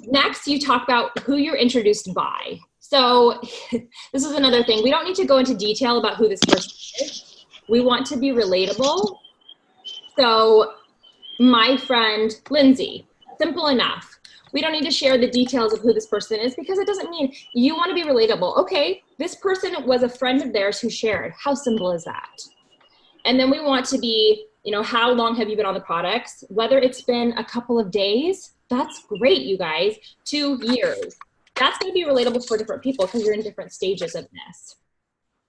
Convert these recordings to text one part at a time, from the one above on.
Next, you talk about who you're introduced by. So this is another thing. We don't need to go into detail about who this person is. We want to be relatable. So my friend, Lindsay, simple enough. We don't need to share the details of who this person is because it doesn't mean you want to be relatable. Okay, this person was a friend of theirs who shared. How simple is that? And then we want to be, you know, how long have you been on the products? Whether it's been a couple of days, that's great, you guys. 2 years. That's going to be relatable for different people because you're in different stages of this.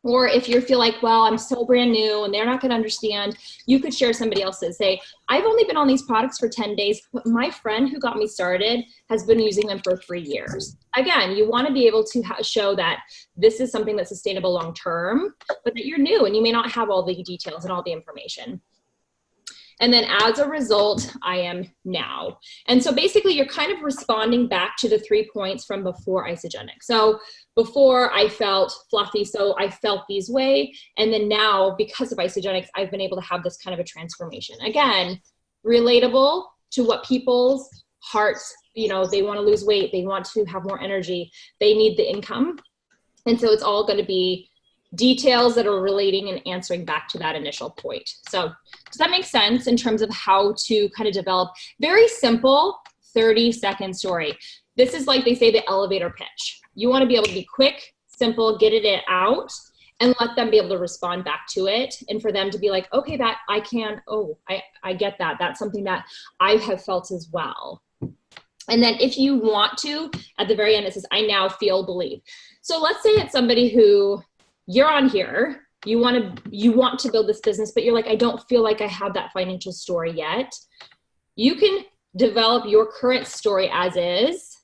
Or if you feel like, well, I'm so brand new and they're not going to understand, you could share somebody else's. Say, I've only been on these products for 10 days, but my friend who got me started has been using them for 3 years. Again, you want to be able to show that this is something that's sustainable long-term, but that you're new and you may not have all the details and all the information. And then as a result, I am now. And so basically you're kind of responding back to the 3 points from before Isagenix. So before I felt fluffy, so I felt these way. And then now because of Isagenix, I've been able to have this kind of a transformation. Again, relatable to what people's hearts, you know, they want to lose weight, they want to have more energy, they need the income. And so it's all going to be details that are relating and answering back to that initial point. So does that make sense in terms of how to kind of develop very simple 30-second story? This is like they say the elevator pitch. You want to be able to be quick, simple, get it out, and let them be able to respond back to it. And for them to be like, okay, that I can, oh, I get that. That's something that I have felt as well. And then if you want to, at the very end, it says, I now feel, believe. So let's say it's somebody who you're on here, you want to build this business, but you're like, I don't feel like I have that financial story yet. You can develop your current story as is,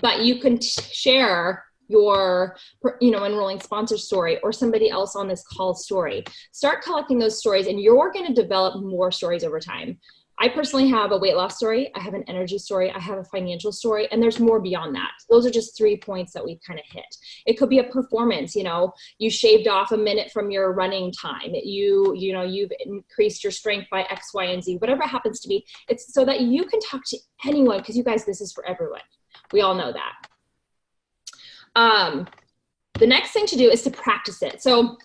but you can share your, you know, enrolling sponsor story or somebody else on this call story. Start collecting those stories and you're going to develop more stories over time. I personally have a weight loss story. I have an energy story. I have a financial story, and there's more beyond that. Those are just 3 points that we've kind of hit. It could be a performance, you know, you shaved off a minute from your running time. You know, you've increased your strength by X, Y, and Z, whatever it happens to be. It's so that you can talk to anyone because you guys, this is for everyone. We all know that. The next thing to do is to practice it. So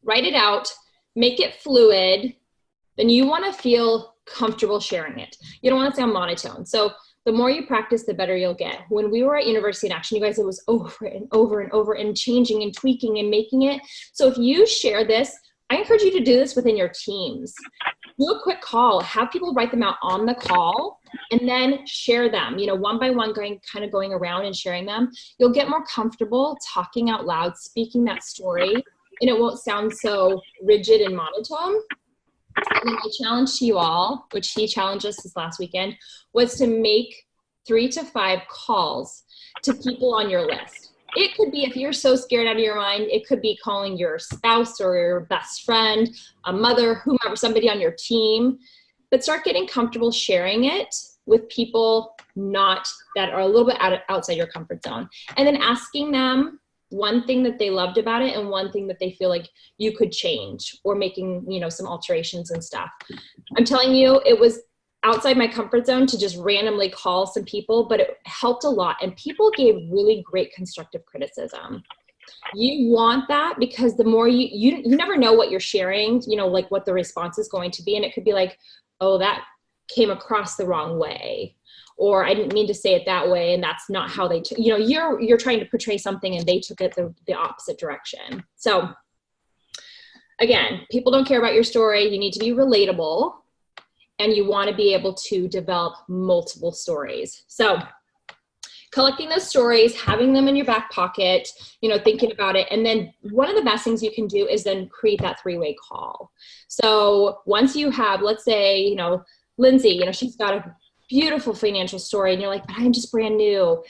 write it out, make it fluid. Then you want to feel comfortable sharing it. You don't want to sound monotone. So the more you practice, the better you'll get. When we were at University in Action, you guys, it was over and over and over and changing and tweaking and making it. So if you share this, I encourage you to do this within your teams. Do a quick call, have people write them out on the call, and then share them, you know, one by one, going around and sharing them. You'll get more comfortable talking out loud, speaking that story, and it won't sound so rigid and monotone. And then my challenge to you all, which he challenged us this last weekend, was to make 3 to 5 calls to people on your list. It could be, if you're so scared out of your mind, it could be calling your spouse or your best friend, a mother, whomever, somebody on your team. But start getting comfortable sharing it with people that are a little bit outside your comfort zone. And then asking them one thing that they loved about it and one thing that they feel like you could change, or making, you know, some alterations and stuff. I'm telling you, it was outside my comfort zone to just randomly call some people, but it helped a lot. And people gave really great constructive criticism. You want that because the more you never know what you're sharing, you know, like what the response is going to be. And it could be like, oh, that came across the wrong way, or I didn't mean to say it that way, and that's not how they, you know, you're trying to portray something and they took it the opposite direction. So again, people don't care about your story. You need to be relatable, and you want to be able to develop multiple stories. So collecting those stories, having them in your back pocket, you know, thinking about it. And then one of the best things you can do is then create that 3-way call. So once you have, let's say, you know, Lindsay, you know, she's got a beautiful financial story, and you're like, but I'm just brand new.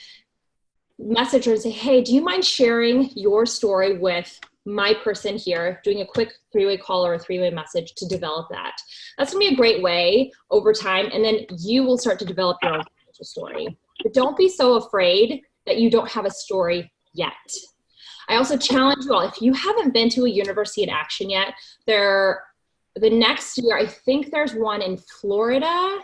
Message her and say, hey, do you mind sharing your story with my person here, doing a quick 3-way call or a 3-way message to develop that. That's gonna be a great way over time, and then you will start to develop your own financial story. But don't be so afraid that you don't have a story yet. I also challenge you all, if you haven't been to a University in Action yet, the next year, I think there's one in Florida,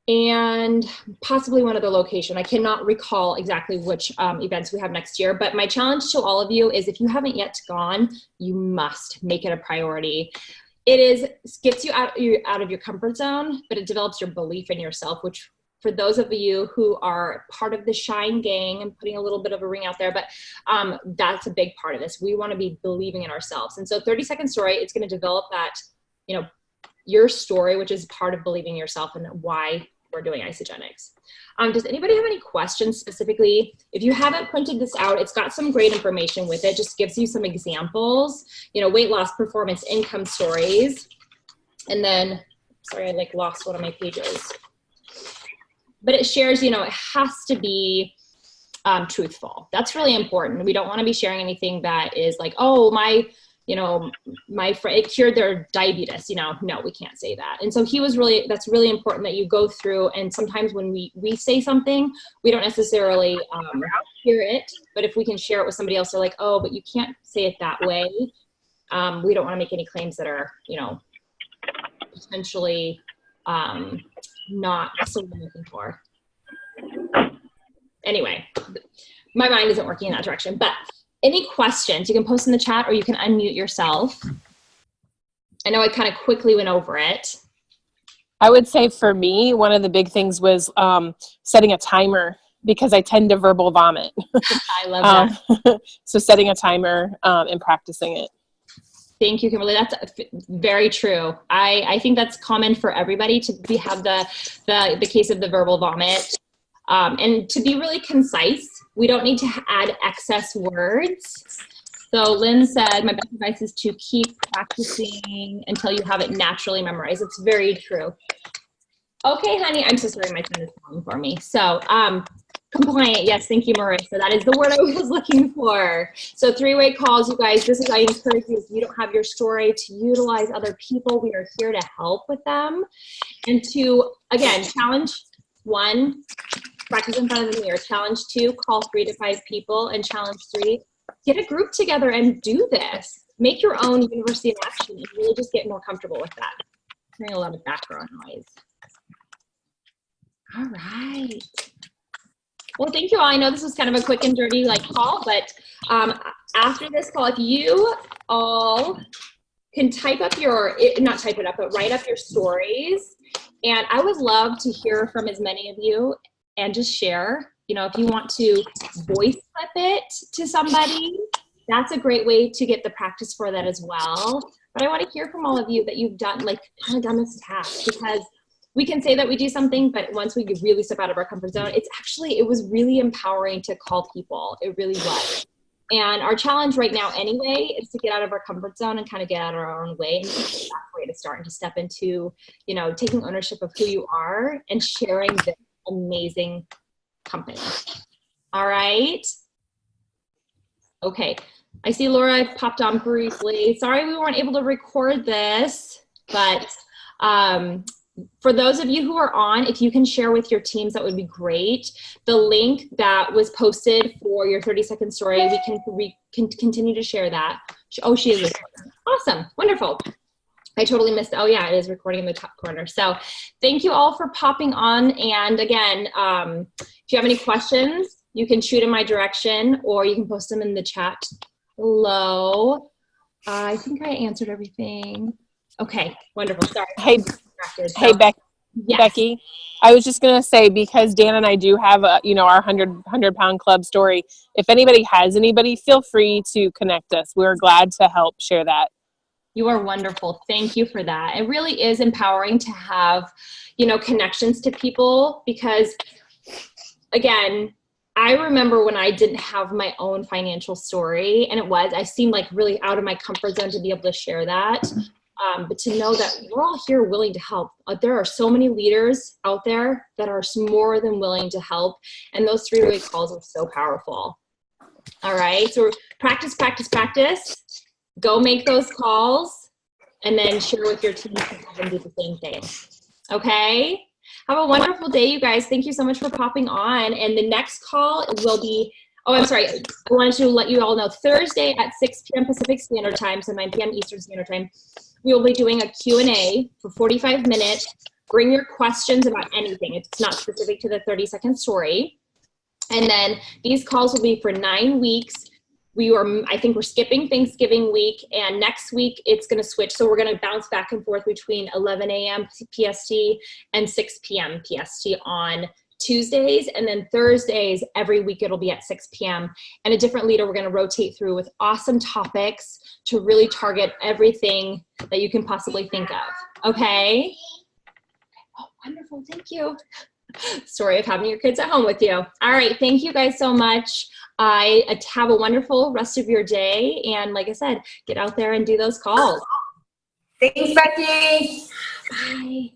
and possibly one other location. I cannot recall exactly which events we have next year, but my challenge to all of you is if you haven't yet gone, you must make it a priority. Gets you out of your comfort zone, but it develops your belief in yourself, which for those of you who are part of the Shine gang, I'm putting a little bit of a ring out there, but that's a big part of this. We want to be believing in ourselves. And so 30-second story, it's going to develop that, your story, which is part of believing yourself and why we're doing Isagenix. Does anybody have any questions specifically? If you haven't printed this out, it's got some great information with it. Just gives you some examples, weight loss, performance, income stories. And then, sorry, I lost one of my pages. But it shares, it has to be truthful. That's really important. We don't want to be sharing anything that is like, oh, my friend, it cured their diabetes, no, we can't say that. And so that's really important that you go through. And sometimes when we say something, we don't necessarily hear it, but if we can share it with somebody else, they're like, oh, but you can't say it that way. We don't want to make any claims that are, potentially not what we're looking for. Anyway, my mind isn't working in that direction, but any questions, you can post in the chat or you can unmute yourself. I know I kind of quickly went over it. I would say for me, one of the big things was setting a timer because I tend to verbal vomit. I love that. So setting a timer and practicing it. Thank you, Kimberly. That's very true. I think that's common for everybody to have the case of the verbal vomit. And to be really concise, we don't need to add excess words. So Lynn said, my best advice is to keep practicing until you have it naturally memorized. It's very true. Okay, honey, I'm so sorry, my son is calling for me. So compliant, yes, thank you, Marissa. That is the word I was looking for. So 3-way calls, you guys, I encourage you, if you don't have your story, to utilize other people. We are here to help with them. And to, again, challenge 1, practice in front of the mirror. Challenge 2, call 3 to 5 people. And challenge 3, get a group together and do this. Make your own university of action and really just get more comfortable with that. I'm hearing a lot of background noise. All right. Well, thank you all. I know this was kind of a quick and dirty call, but after this call, if you all can type up not type it up, but write up your stories. And I would love to hear from as many of you and just share, if you want to voice clip it to somebody, that's a great way to get the practice for that as well. But I want to hear from all of you that you've done, kind of done this task, because we can say that we do something, but once we really step out of our comfort zone, it was really empowering to call people. It really was. And our challenge right now anyway is to get out of our comfort zone and kind of get out of our own way. And that's a way to start and to step into, taking ownership of who you are and sharing this amazing company. All right. Okay. I see Laura popped on briefly. Sorry we weren't able to record this, but for those of you who are on, if you can share with your teams, that would be great. The link that was posted for your 30-second story, we can continue to share that. Oh, she is recording. Awesome. Wonderful. I totally missed. Oh yeah, it is recording in the top corner. So thank you all for popping on. And again, if you have any questions, you can shoot in my direction or you can post them in the chat below. I think I answered everything. Okay, wonderful. Sorry. Hey, yes. Becky, I was just going to say, because Dan and I do have our 100-pound club story, if anybody has anybody, feel free to connect us. We're glad to help share that. You are wonderful. Thank you for that. It really is empowering to have, connections to people because, again, I remember when I didn't have my own financial story, and I seemed really out of my comfort zone to be able to share that. But to know that we're all here willing to help. There are so many leaders out there that are more than willing to help. And those 3-way calls are so powerful. All right. So practice, practice, practice. Go make those calls and then share with your team and do the same thing. Okay. Have a wonderful day, you guys. Thank you so much for popping on. And the next call will be, I'm sorry. I wanted to let you all know Thursday at 6 p.m. Pacific Standard Time, so 9 p.m. Eastern Standard Time. We will be doing a Q&A for 45 minutes Bring your questions about anything. It's not specific to the 30-second story. And then these calls will be for 9 weeks. I think we're skipping Thanksgiving week, and next week it's going to switch. So we're going to bounce back and forth between 11 a.m. PST and 6 p.m. PST on Tuesdays, and then Thursdays every week it'll be at 6 p.m. and a different leader we're going to rotate through with awesome topics to really target everything that you can possibly think of. Okay? Oh, wonderful. Thank you. Story of having your kids at home with you. All right. Thank you guys so much. Have a wonderful rest of your day. And like I said, get out there and do those calls. Thanks, Becky. Bye.